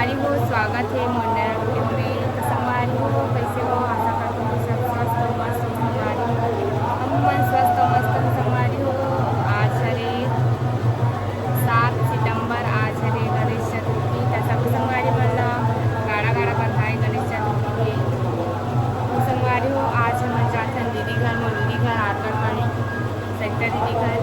संगवारी हो, स्वागत है मोंडेरा यूट्यूब में। तो संगवारी हो, कैसे हो? आशा करती हूँ सब स्वस्थ हो, मस्त हो संगवारी हो। हम मन स्वस्थ और मस्त हो संगवारी हो। आज हरे 7 सितंबर, आज हरे गणेश चतुर्थी। तो सब संगवारी मन ला गाड़ा गाड़ा बधाई गणेश चतुर्थी के। तो संगवारी हो, आज हम जाते हैं दीदी घर, मोर दीदी घर आरगढ़ पड़े सेक्टर दीदी घर।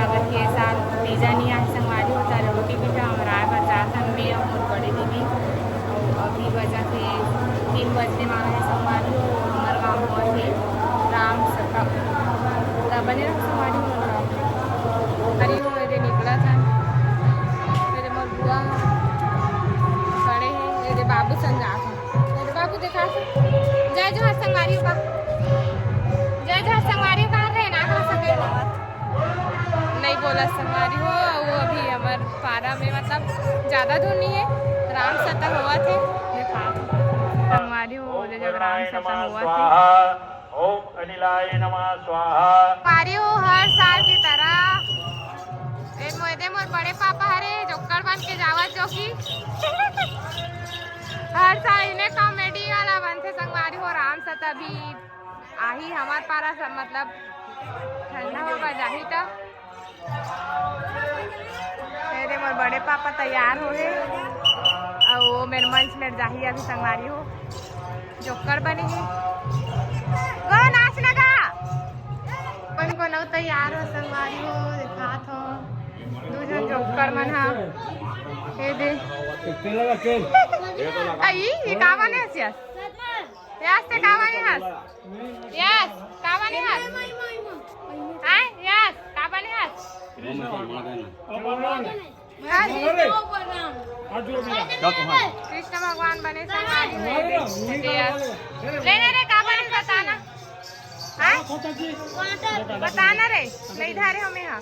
काबर के साथ तीजा नहीं आए संगवारी होता रोटी पीठा हमारा पर जाता मैं और मोर बड़े दीदी। और अभी बजा थे 3 बजने वाला है संगवारी हो। हमारे गाँव हुआ थे राम सता बने रहा संगवारी हो। अरे वो मेरे निकला था, मेरे मोर बुआ खड़े हैं, मेरे बाबू संग जा था। मेरे बाबू देखा जय जोहार संगवारी का, जय जोहार संगवारी कहाँ रहे ना सके नहीं बोला संगवारी हो। वो अभी हमार पारा में मतलब ज़्यादा दूर नहीं है, राम सता हुआ थे देखा संगवारी हो जब राम सता हुआ थे। ओम अनिलाय नमः स्वाहा। संगवारी हो, हर साल की तरह मोदे मोर बड़े पापा हरे जोकर बन के जावत जो की हर साल इन्हें कॉमेडी वाला बनते संगवारी हो। राम सता भी आही हमार पारा सब मतलब ठंडा होगा जाही था। मेरे मोर बड़े पापा तैयार हो गए और वो मेरे मंच में जाही अभी संगवारी हो जोकर बने हैं। गो नाच लगा अपन को नव तैयार हो संगवारी हो दिखात हो दूसरा जोकर मन हा ये दे आई ये का बने हस यस ते का बने हस यस का बने हस हां यस का बने हस कृष्ण भगवान बने संगवारी में लेने रे का बने बताना बताना रे नहीं धारे हमें हाँ।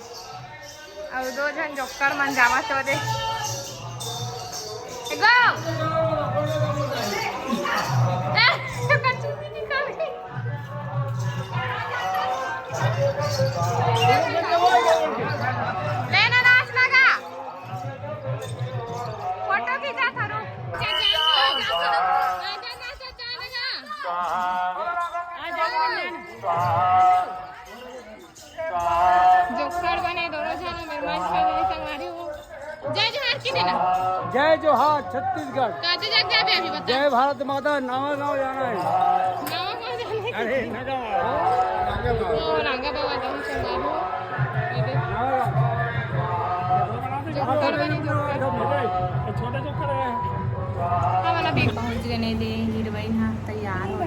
और 2 जन जोकर मन जावा तो दे गो लेना नाच लगा फोटो खींचा था रो जोकर बने दोनों जन मेरे मंच में संगवारी हो। जय जोहार की देना जय जोहार छत्तीसगढ़। काजे जग जाबे अभी बता जय भारत माता। नवा गाँव जाना है। नवा कौन जाने अरे नगा ओ रंगा बाबा जाऊं संगवारी हो ये देख जोकर बने जोकर छोटे जोकर है। हम अभी पहुंच गए ले हीरोइन हां तैयार हो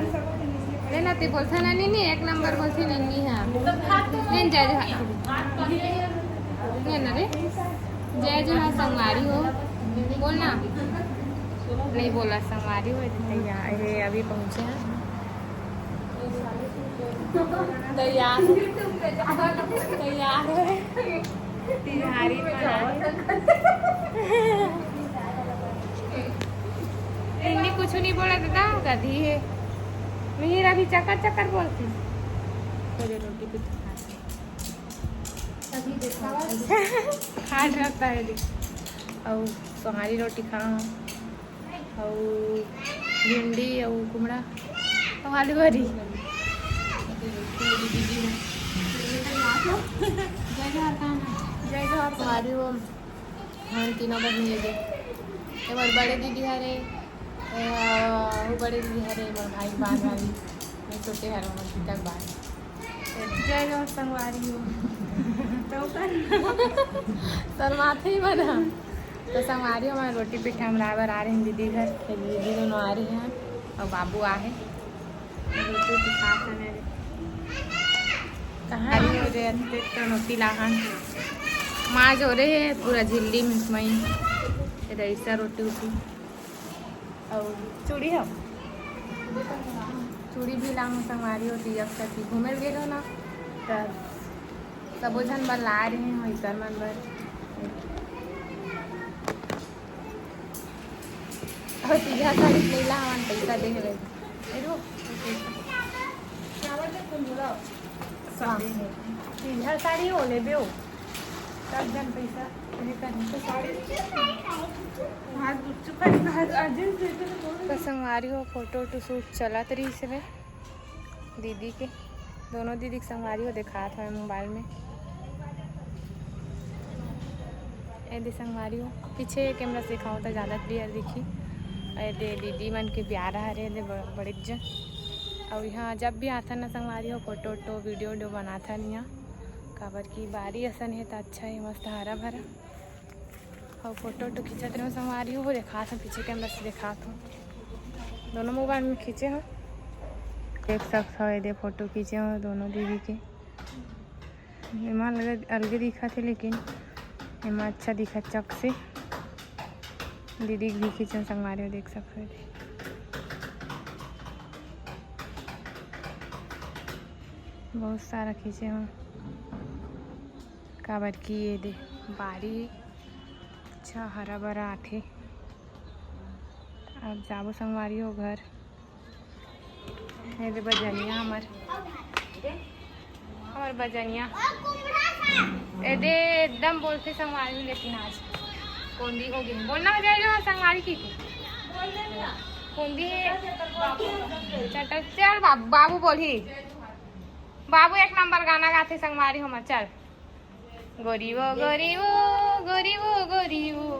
लेना ते बोलथा ना नहीं 1 नंबर बोलथी नहीं हां नहीं जय जोहार लेना रे जय जोहार संगवारी हो बोलना नहीं बोला संगवारी हो तैयार अरे अभी पहुंचे हैं तैयार तैयार तिहारी हिंदी कुछ नहीं बोला दादा गधी है मीरा भी चक्कर चक्कर बोलती पहले रोटी भी खाट रहता है और सोहारी रोटी खा और भिंडी और कुमड़ा और आलू भरी जय जोहार कहाँ जय जोहार सोहारी हो। हम तीनों बहन ले मोर बड़े दीदी हरे वो बड़े दीदी हरे मोर भाई बान वाली मैं छोटे हर मोर तक बान जय जोहार संगवारी हो सर माथे ही बना तो संगवारी हो हमारे रोटी पीठा हम रावर आ रहे हैं दीदी घर दीदी दोनों आ रही हैं और बाबू आ है रोटी पिठा मेरे कहाँ हो रहे तो नोती लाहन माँ जो रहे है पूरा झिल्ली में मई रईसा रोटी उठी और चूड़ी है चूड़ी भी लाऊँ संगवारी होती अब तक घूमे गए ना तो सबो जन बर ला रहे हैं वैसा मन बर और तीजा साड़ी ले ला हमारे पैसा दे रहे तीजा साड़ी हो ले बे सब जन पैसा साड़ी हाथ तो संगवारी हो फोटो शूट चलत रही से दीदी के, दोनों दीदी के संगवारी हो दिखा था मोबाइल में। दे संगवारी हो पीछे कैमरा से दिखाओ तो ज़्यादा क्लियर दिखी। दे दीदी मन के प्यारा हरे दे बड़े जन। और यहाँ जब भी आता ना संगवारी हो फोटो वोटो वीडियो बनाता नहीं यहाँ काबर की बारी असन है तो अच्छा है मस्त हरा भरा। और फोटो वोटो खींचते रहो संगवारी हो देखा था पीछे कैमरा से देखा था दोनों मोबाइल में खींचे हो देख सकते हो। दे फोटो खींचे हो दोनों दीदी के एमा अलग दिखा थे लेकिन एमा अच्छा दिखा चक से। दीदी भी खींचे संगवारी हो देख सकते हो। बहुत सारा खींचे हो काबर की ये दे बारी अच्छा हरा भरा आथे। अब जाबो संगवारी हो घर। ये दे बजनिया हमार बजनिया ए दे एकदम बोलते संगवारी में लेकिन आज कौंदी हो गई बोलना बजाएगा संगवारी की कौंदी चटक चल बाबू बोली बाबू एक नंबर गाना गाते संगवारी हम चल गोरीवो गोरीवो गोरीवो गोरीवो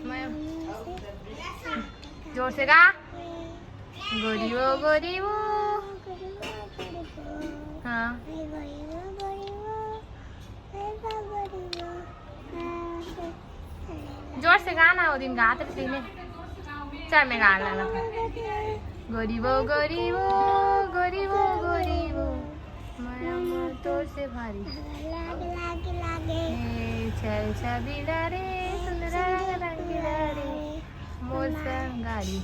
मैं जोर से गा गोरीवो गोरीवो। हाँ जोर से गाना वो दिन गाते थे चल मैं गा लेना गोरीवो गोरीवो गोरीवो गोरीवो मैं तो से भारी चल छबीला रे सुंदरा रंगीला रे मौसम गाड़ी।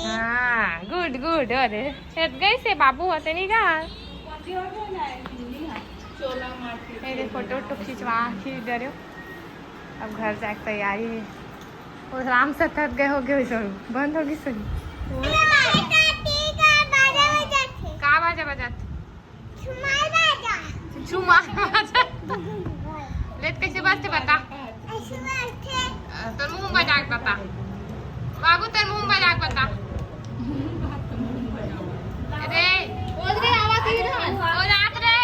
हाँ गुड गुड अरे गई से बाबू होते नहीं गा फोटो वोटो खींच डरे। अब घर जाके तैयारी है और आराम से थक गए हो गए सुन बंद होगी सुन का बाजा बजात लेट कैसे बजते बता तो मुंह बजा के बता बाबू तेरे मुंह बजा के बता अरे ओदरे आवाज ही ना ओ रात रे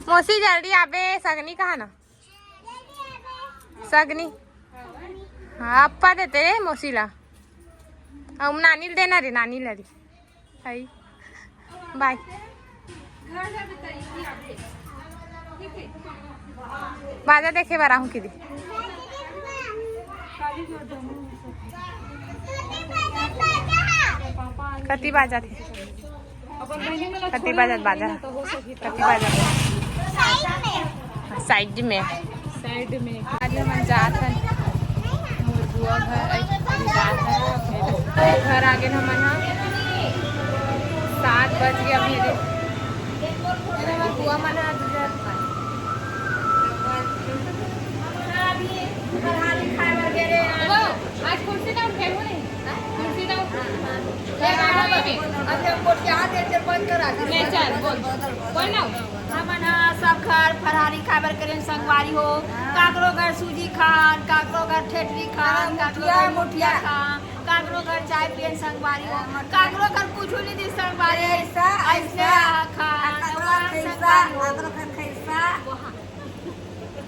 मौसी जल्दी आबे सगनी कहा ना सगनी। हाँ अप्पा देते रे मौसी ला अब नानी देना रे नानी ला रे आई बाय। बाजा देखे बारा हूँ कि कति बाजा थे कति बाजा बाजा कति बाजा साइड में आज हम जात हैं मुर्गुआ घर आगे हम 7 बज गया मेरे बुआ मन आज कुर्सी ना उठे कुर्सी ना सब घर फरहारी खाबर करें संगवारी हो काकरो घर सूजी खान काकरो घर ठेठरी खान काकरो मुठिया खान काकरो घर चाय पियन संगवारी हो काकरो घर कुछ नहीं दी संगवारी ऐसे खान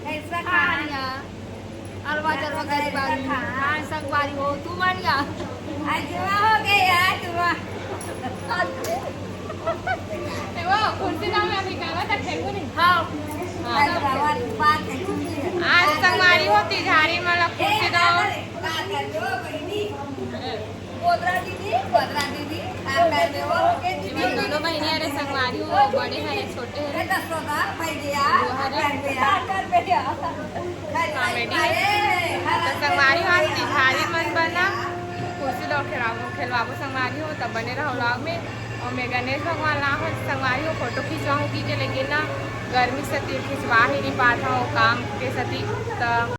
ऐसा खानिया अलवा जलवा गरीबारी खान संगवारी हो तू मानिया आज हो गया तुम वो कुर्सी ना में अभी कहवा तक खेलू नहीं। हाँ आज संगवारी होती झाड़ी में कुर्सी दो दोनों बहनी अरे संगवारी हो बड़े हैं छोटे हैं संगवारी होती झाड़ी मन बना कुर्सी दो खेलवाबो संगवारी हो तब बने रहो लॉग में। और मैं गणेश भगवान ना हो संगवारी हो फोटो खींचवाऊँ कीजिए लेकिन ना गर्मी से खिंचवा ही नहीं पाता हूँ काम के सती तो